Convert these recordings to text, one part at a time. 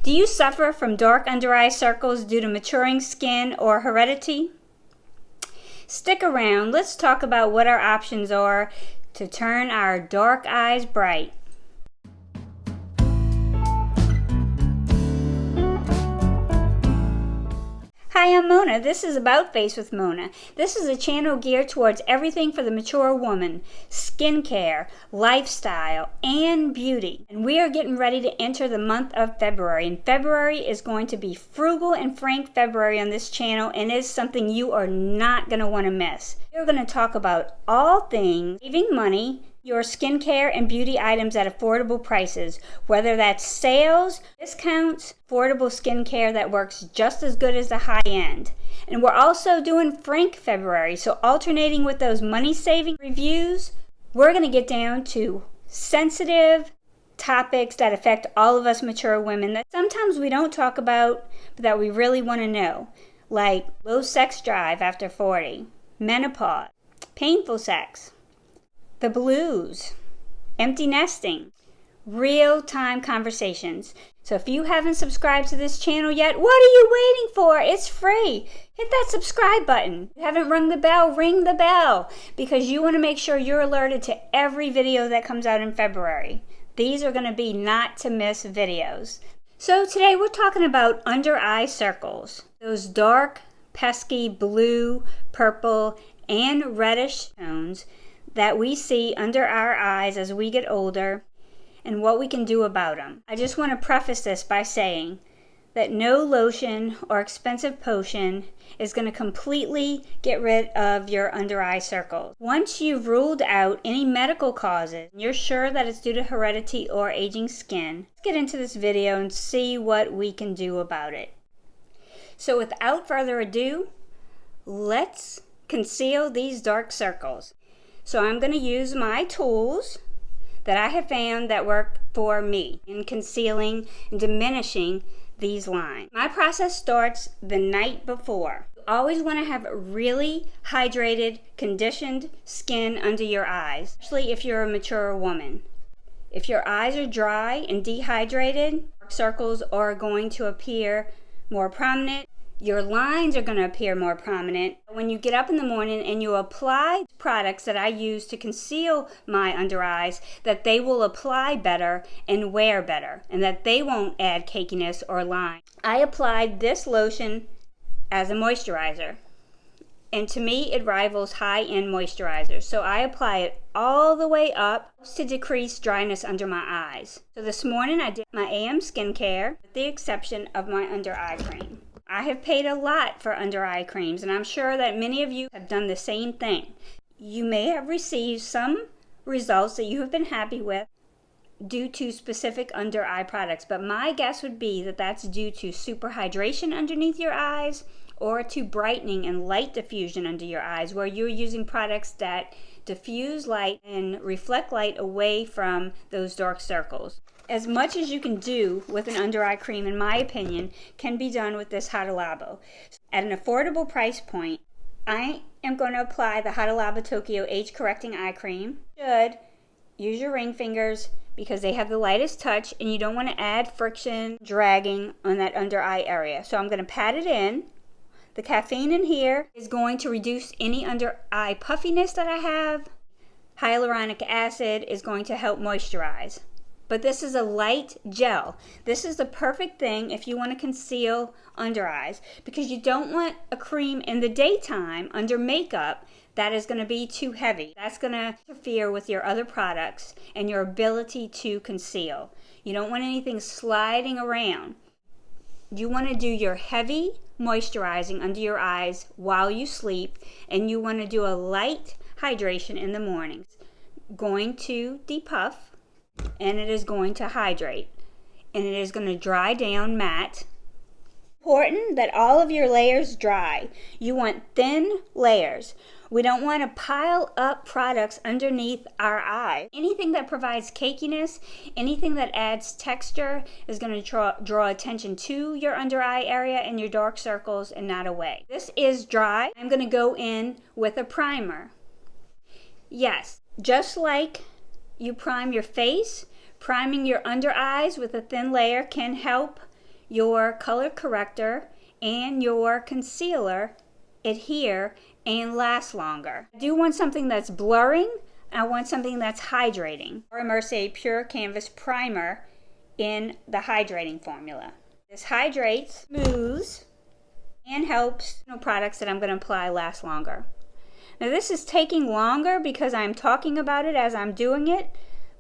Do you suffer from dark under eye circles due to maturing skin or heredity? Stick around. Let's talk about what our options are to turn our dark eyes bright. Hi, I'm Mona. This is About Face with Mona. This is a channel geared towards everything for the mature woman, skincare, lifestyle, and beauty. And we are getting ready to enter the month of February. And February is going to be frugal and frank February on this channel, and it's something you are not going to want to miss. We're going to talk about all things saving money, your skincare and beauty items at affordable prices, whether that's sales, discounts, affordable skincare that works just as good as the high end. And we're also doing Frank February, so alternating with those money-saving reviews, we're going to get down to sensitive topics that affect all of us mature women that sometimes we don't talk about, but that we really want to know, like low sex drive after 40, menopause, painful sex, the blues, empty nesting, real-time conversations. So if you haven't subscribed to this channel yet, what are you waiting for? It's free. Hit that subscribe button. If you haven't rung the bell, ring the bell, because you want to make sure you're alerted to every video that comes out in February. These are going to be not to miss videos. So today we're talking about under eye circles. Those dark, pesky blue, purple, and reddish tones that we see under our eyes as we get older, and what we can do about them. I just want to preface this by saying that no lotion or expensive potion is going to completely get rid of your under eye circles. Once you've ruled out any medical causes, and you're sure that it's due to heredity or aging skin, let's get into this video and see what we can do about it. So without further ado, let's conceal these dark circles. So I'm going to use my tools that I have found that work for me in concealing and diminishing these lines. My process starts the night before. You always want to have really hydrated, conditioned skin under your eyes, especially if you're a mature woman. If your eyes are dry and dehydrated, dark circles are going to appear more prominent. Your lines are going to appear more prominent. When you get up in the morning and you apply products that I use to conceal my under eyes, that they will apply better and wear better, and that they won't add cakiness or line. I applied this lotion as a moisturizer, and to me it rivals high-end moisturizers. So I apply it all the way up to decrease dryness under my eyes. So this morning I did my AM skincare, with the exception of my under eye cream. I have paid a lot for under eye creams, and I'm sure that many of you have done the same thing. You may have received some results that you have been happy with due to specific under eye products, but my guess would be that that's due to super hydration underneath your eyes or to brightening and light diffusion under your eyes, where you're using products that diffuse light and reflect light away from those dark circles. As much as you can do with an under eye cream, in my opinion, can be done with this Hyaluronic. At an affordable price point, I am going to apply the Hyaluronic Tokyo Age Correcting Eye Cream. You should use your ring fingers because they have the lightest touch and you don't want to add friction, dragging on that under eye area. So I'm going to pat it in. The caffeine in here is going to reduce any under eye puffiness that I have. Hyaluronic acid is going to help moisturize. But this is a light gel. This is the perfect thing if you want to conceal under eyes, because you don't want a cream in the daytime under makeup that is going to be too heavy. That's going to interfere with your other products and your ability to conceal. You don't want anything sliding around. You want to do your heavy moisturizing under your eyes while you sleep, and you want to do a light hydration in the mornings. Going to depuff, and it is going to hydrate, and it is going to dry down matte. Important that all of your layers dry. You want thin layers. We don't want to pile up products underneath our eye. Anything that provides cakiness, anything that adds texture is going to draw attention to your under eye area and your dark circles and not away. This is dry. I'm going to go in with a primer. Yes, just like you prime your face, priming your under eyes with a thin layer can help your color corrector and your concealer adhere and last longer. I do want something that's blurring. I want something that's hydrating. Or Mercier Pure Canvas Primer in the hydrating formula. This hydrates, smooths, and helps products that I'm going to apply last longer. Now this is taking longer because I'm talking about it as I'm doing it,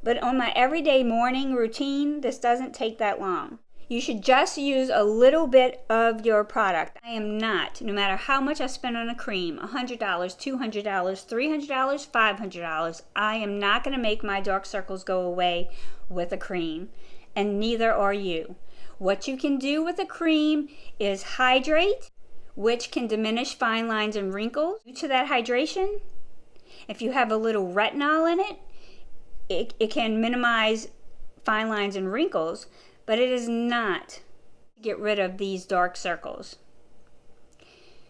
but on my everyday morning routine, this doesn't take that long. You should just use a little bit of your product. I am not, no matter how much I spend on a cream, $100, $200, $300, $500, I am not going to make my dark circles go away with a cream, and neither are you. What you can do with a cream is hydrate, which can diminish fine lines and wrinkles due to that hydration. If you have a little retinol in it, it can minimize fine lines and wrinkles, but it is not to get rid of these dark circles.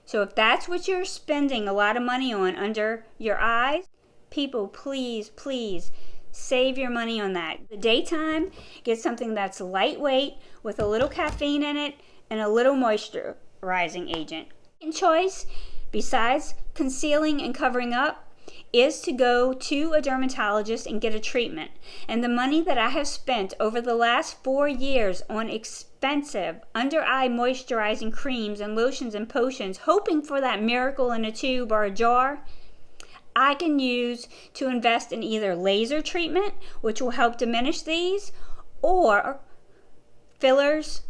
So if that's what you're spending a lot of money on under your eyes, people, please, please save your money on that. The daytime, get something that's lightweight with a little caffeine in it and a little moisturizing agent. Second choice, besides concealing and covering up, is to go to a dermatologist and get a treatment. And the money that I have spent over the last 4 years on expensive under-eye moisturizing creams and lotions and potions, hoping for that miracle in a tube or a jar, I can use to invest in either laser treatment, which will help diminish these, or fillers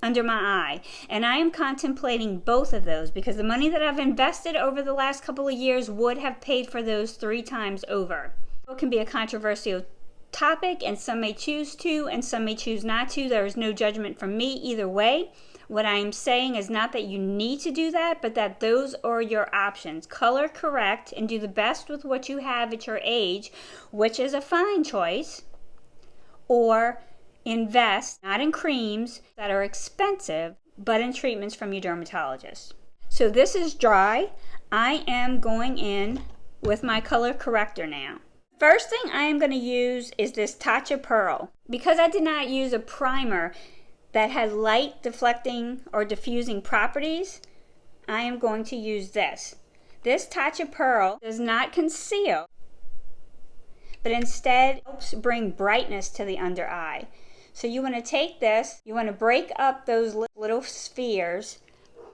under my eye. And I am contemplating both of those because the money that I've invested over the last couple of years would have paid for those 3 times over. It can be a controversial topic, and some may choose to and some may choose not to. There is no judgment from me either way. What I am saying is not that you need to do that, but that those are your options. Color correct and do the best with what you have at your age, which is a fine choice, or invest not in creams that are expensive, but in treatments from your dermatologist. So this is dry. I am going in with my color corrector now. First thing I am going to use is this Tarte Pearl. Because I did not use a primer that has light deflecting or diffusing properties, I am going to use this. This Tarte Pearl does not conceal, but instead helps bring brightness to the under eye. So you want to take this, you want to break up those little spheres,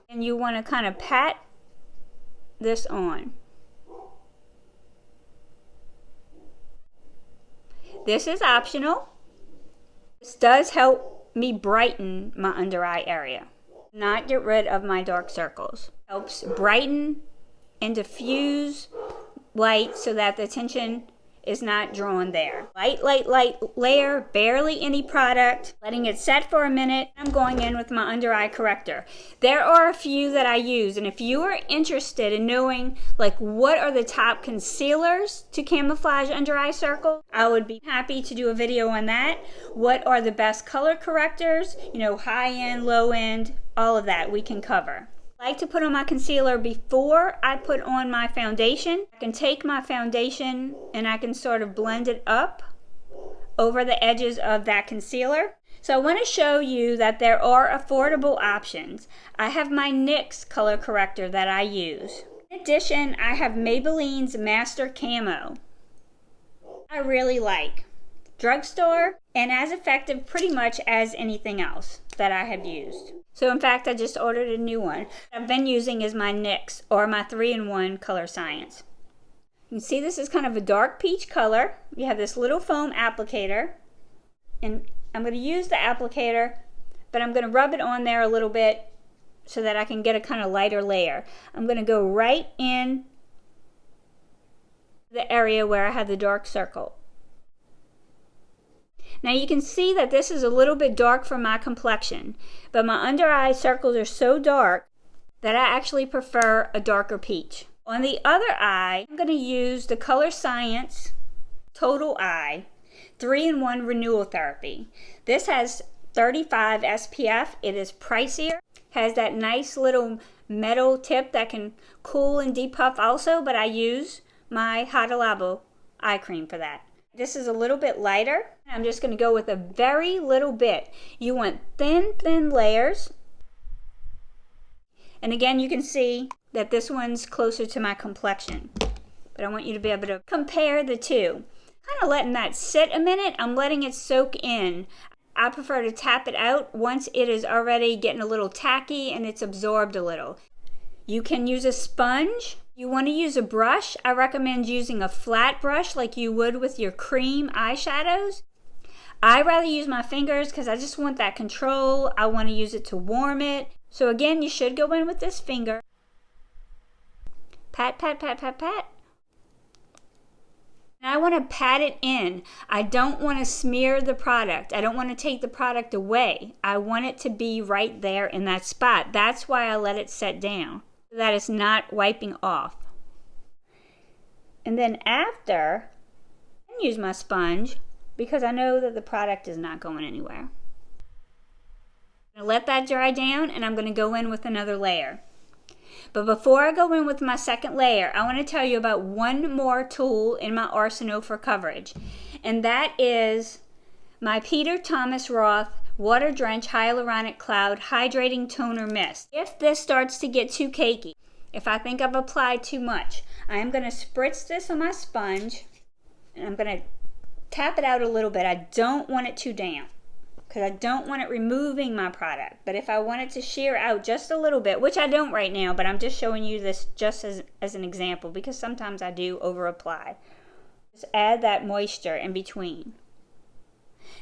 and you want to kind of pat this on. This is optional. This does help me brighten my under eye area, not get rid of my dark circles. Helps brighten and diffuse light so that the attention is not drawn there. Light layer, barely any product, letting it set for a minute. I'm going in with my under eye corrector. There are a few that I use, and if you are interested in knowing like what are the top concealers to camouflage under eye circles, I would be happy to do a video on that. What are the best color correctors, high end, low end, all of that we can cover. I like to put on my concealer before I put on my foundation. I can take my foundation and I can sort of blend it up over the edges of that concealer. So I want to show you that there are affordable options. I have my NYX color corrector that I use. In addition, I have Maybelline's Master Camo. I really like. Drugstore, and as effective pretty much as anything else that I have used. So in fact, I just ordered a new one. I've been using is my NYX, or my 3-in-1 Color Science. You can see this is kind of a dark peach color. You have this little foam applicator, and I'm going to use the applicator, but I'm going to rub it on there a little bit so that I can get a kind of lighter layer. I'm going to go right in the area where I have the dark circle. Now you can see that this is a little bit dark for my complexion, but my under eye circles are so dark that I actually prefer a darker peach. On the other eye, I'm going to use the Color Science Total Eye 3-in-1 Renewal Therapy. This has 35 SPF. It is pricier, has that nice little metal tip that can cool and depuff also, but I use my Hada Labo eye cream for that. This is a little bit lighter. I'm just going to go with a very little bit. You want thin, thin layers. And again, you can see that this one's closer to my complexion. But I want you to be able to compare the two. Kind of letting that sit a minute. I'm letting it soak in. I prefer to tap it out once it is already getting a little tacky and it's absorbed a little. You can use a sponge. You want to use a brush. I recommend using a flat brush like you would with your cream eyeshadows. I rather use my fingers because I just want that control. I want to use it to warm it. So again, you should go in with this finger. Pat, pat, pat, pat, pat. And I want to pat it in. I don't want to smear the product. I don't want to take the product away. I want it to be right there in that spot. That's why I let it set down, so that it's not wiping off. And then after, I can use my sponge because I know that the product is not going anywhere. I'm going to let that dry down and I'm going to go in with another layer. But before I go in with my second layer, I want to tell you about one more tool in my arsenal for coverage. And that is my Peter Thomas Roth Water Drench Hyaluronic Cloud Hydrating Toner Mist. If this starts to get too cakey, if I think I've applied too much, I am going to spritz this on my sponge and I'm going to tap it out a little bit. I don't want it too damp, because I don't want it removing my product. But if I want it to shear out just a little bit, which I don't right now, but I'm just showing you this just as an example, because sometimes I do over apply. Just add that moisture in between.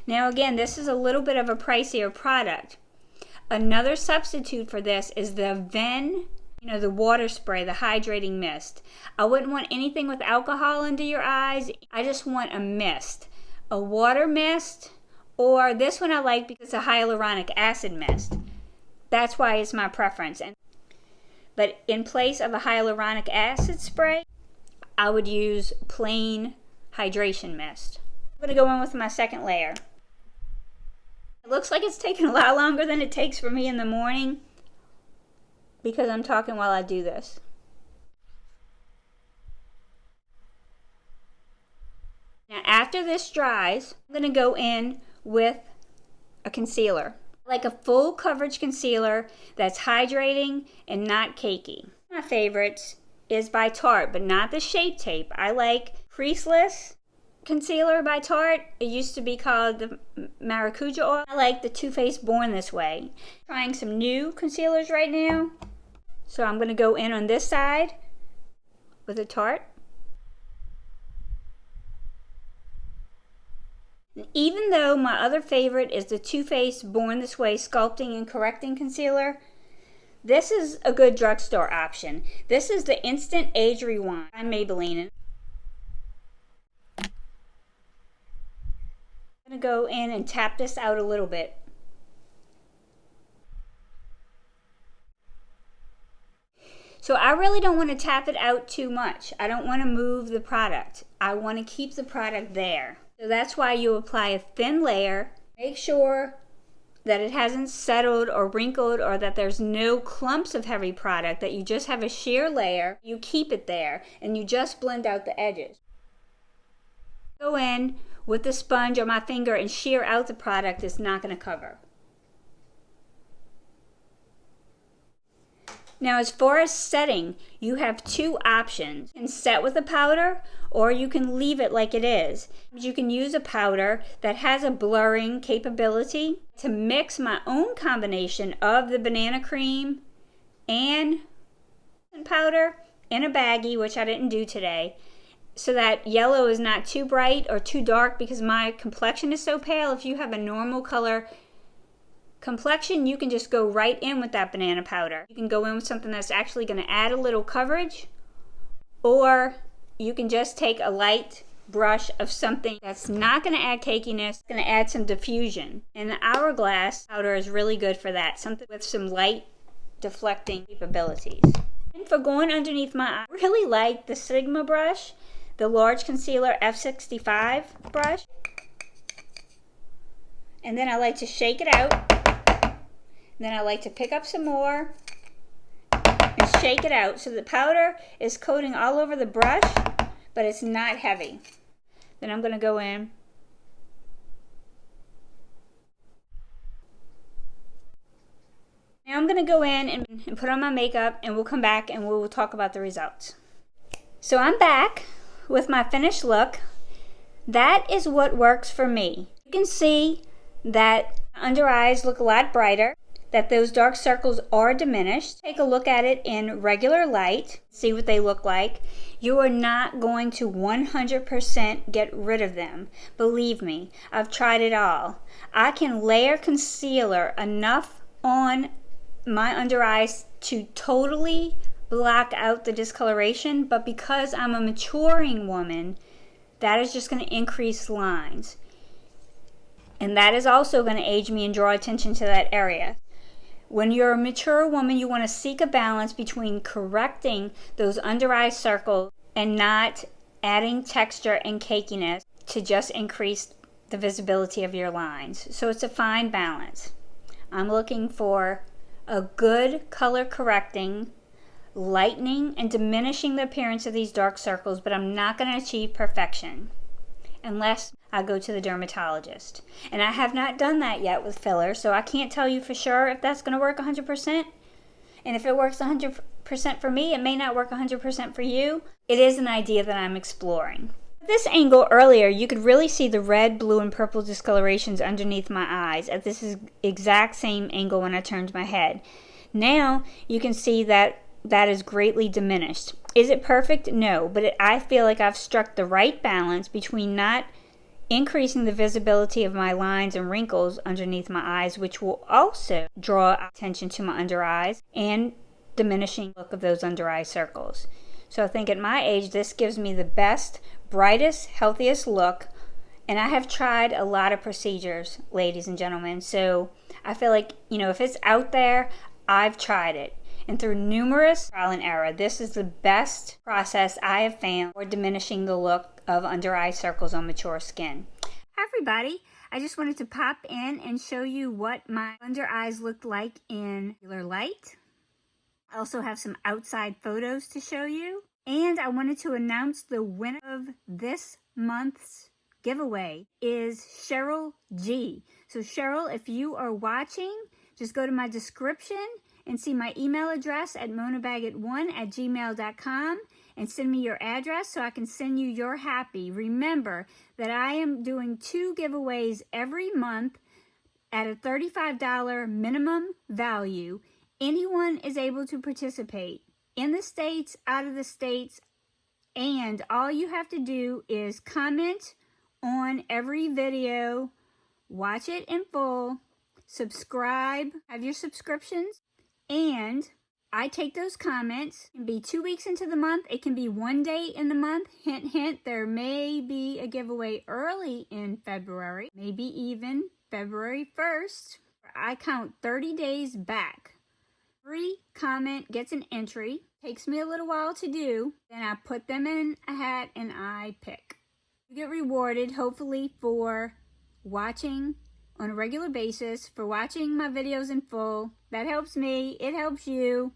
Now again, this is a little bit of a pricier product. Another substitute for this is the Ven, the water spray, the hydrating mist. I wouldn't want anything with alcohol under your eyes. I just want a mist, a water mist. Or this one I like because it's a hyaluronic acid mist. That's why it's my preference. But in place of a hyaluronic acid spray, I would use plain hydration mist. I'm going to go in with my second layer. It looks like it's taking a lot longer than it takes for me in the morning because I'm talking while I do this. Now after this dries, I'm going to go in with a concealer, like a full coverage concealer that's hydrating and not cakey. My favorites is by Tarte, but not the Shape Tape. I like Creaseless concealer by Tarte. It used to be called the Maracuja oil. I like the Too Faced Born This Way. Trying some new concealers right now. So I'm going to go in on this side with a Tarte. Even though my other favorite is the Too Faced Born This Way Sculpting and Correcting Concealer, this is a good drugstore option. This is the Instant Age Rewind by Maybelline. I'm going to go in and tap this out a little bit. So I really don't want to tap it out too much. I don't want to move the product. I want to keep the product there. So that's why you apply a thin layer. Make sure that it hasn't settled or wrinkled or that there's no clumps of heavy product, that you just have a sheer layer. You keep it there and you just blend out the edges. Go in with the sponge or my finger and shear out the product it's not going to cover. Now as far as setting, you have two options. You can set with a powder or you can leave it like it is. You can use a powder that has a blurring capability to mix my own combination of the banana cream and powder in a baggie, which I didn't do today, so that yellow is not too bright or too dark because my complexion is so pale. If you have a normal color complexion, you can just go right in with that banana powder. You can go in with something that's actually going to add a little coverage, or you can just take a light brush of something that's not going to add cakiness, going to add some diffusion. And the Hourglass powder is really good for that, something with some light deflecting capabilities. And for going underneath my eye, I really like the Sigma brush, the large concealer F65 brush. And then I like to shake it out. Then I like to pick up some more and shake it out so the powder is coating all over the brush, but it's not heavy. Then I'm going to go in. Now I'm going to go in and put on my makeup, and we'll come back and we'll talk about the results. So I'm back with my finished look. That is what works for me. You can see that under eyes look a lot brighter, that those dark circles are diminished. Take a look at it in regular light, see what they look like. You are not going to 100% get rid of them. Believe me, I've tried it all. I can layer concealer enough on my under eyes to totally block out the discoloration, but because I'm a maturing woman, that is just going to increase lines. And that is also going to age me and draw attention to that area. When you're a mature woman, you want to seek a balance between correcting those under eye circles and not adding texture and cakiness to just increase the visibility of your lines. So it's a fine balance. I'm looking for a good color correcting, lightening and diminishing the appearance of these dark circles, but I'm not going to achieve perfection unless I go to the dermatologist. And I have not done that yet with filler, so I can't tell you for sure if that's going to work 100%. And if it works 100% for me, it may not work 100% for you. It is an idea that I'm exploring. This angle earlier, you could really see the red, blue, and purple discolorations underneath my eyes at this exact same angle when I turned my head. Now you can see that that is greatly diminished. Is it perfect? No, but I feel like I've struck the right balance between not increasing the visibility of my lines and wrinkles underneath my eyes, which will also draw attention to my under eyes, and diminishing the look of those under eye circles. So I think at my age, this gives me the best, brightest, healthiest look. And I have tried a lot of procedures, ladies and gentlemen. So I feel like, if it's out there, I've tried it. And through numerous trial and error, this is the best process I have found for diminishing the look of under eye circles on mature skin. Hi everybody, I just wanted to pop in and show you what my under eyes looked like in regular light. I also have some outside photos to show you. And I wanted to announce the winner of this month's giveaway is Cheryl G. So Cheryl, if you are watching, just go to my description and see my email address at monabaggett1@gmail.com and send me your address so I can send you your happy. Remember that I am doing 2 giveaways every month at a $35 minimum value. Anyone is able to participate in the States, out of the States, and all you have to do is comment on every video, watch it in full, subscribe, have your subscriptions, and I take those comments. It can be 2 weeks into the month, it can be 1 day in the month. Hint, hint, there may be a giveaway early in February, maybe even February 1st. I count 30 days back. Every comment gets an entry. Takes me a little while to do. Then I put them in a hat and I pick. You get rewarded, hopefully, for watching on a regular basis, for watching my videos in full. That helps me. It helps you.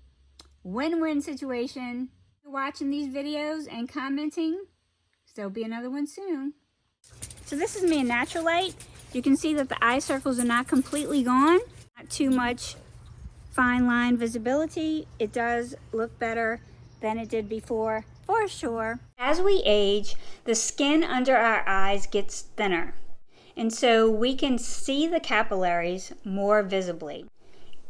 Win-win situation. You're watching these videos and commenting. So there'll be another one soon. So this is me in natural light. You can see that the eye circles are not completely gone. Not too much fine line visibility. It does look better than it did before, for sure. As we age, the skin under our eyes gets thinner, and so we can see the capillaries more visibly.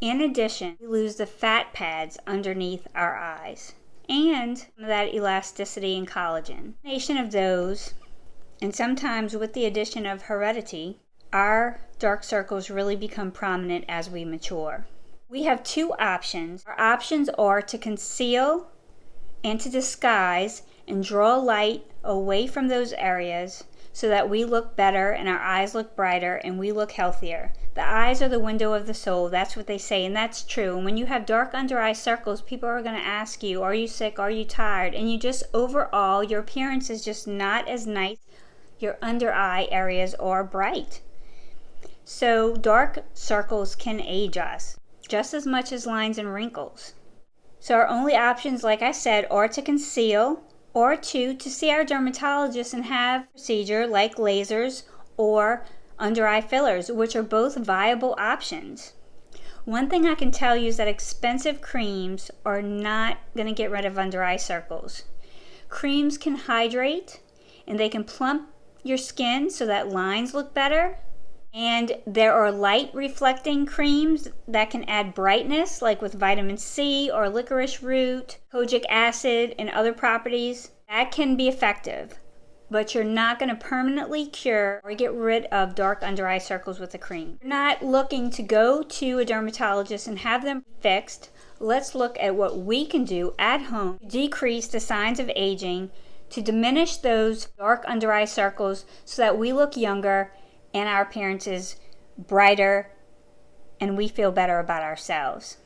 In addition, we lose the fat pads underneath our eyes and that elasticity and collagen. The combination of those, and sometimes with the addition of heredity, our dark circles really become prominent as we mature. We have 2 options. Our options are to conceal and to disguise and draw light away from those areas so that we look better and our eyes look brighter and we look healthier. The eyes are the window of the soul. That's what they say, and that's true. And when you have dark under eye circles, people are going to ask you, are you sick? Are you tired? And you just, overall, your appearance is just not as nice. Your under eye areas are bright. So dark circles can age us just as much as lines and wrinkles. So our only options, like I said, are to conceal or two to see our dermatologist and have a procedure like lasers or under eye fillers, which are both viable options. One thing I can tell you is that expensive creams are not going to get rid of under eye circles. Creams can hydrate and they can plump your skin so that lines look better. And there are light reflecting creams that can add brightness, like with vitamin C or licorice root, kojic acid, and other properties. That can be effective, but you're not going to permanently cure or get rid of dark under eye circles with a cream. You're not looking to go to a dermatologist and have them fixed. Let's look at what we can do at home to decrease the signs of aging, to diminish those dark under eye circles so that we look younger and our appearance is brighter and we feel better about ourselves.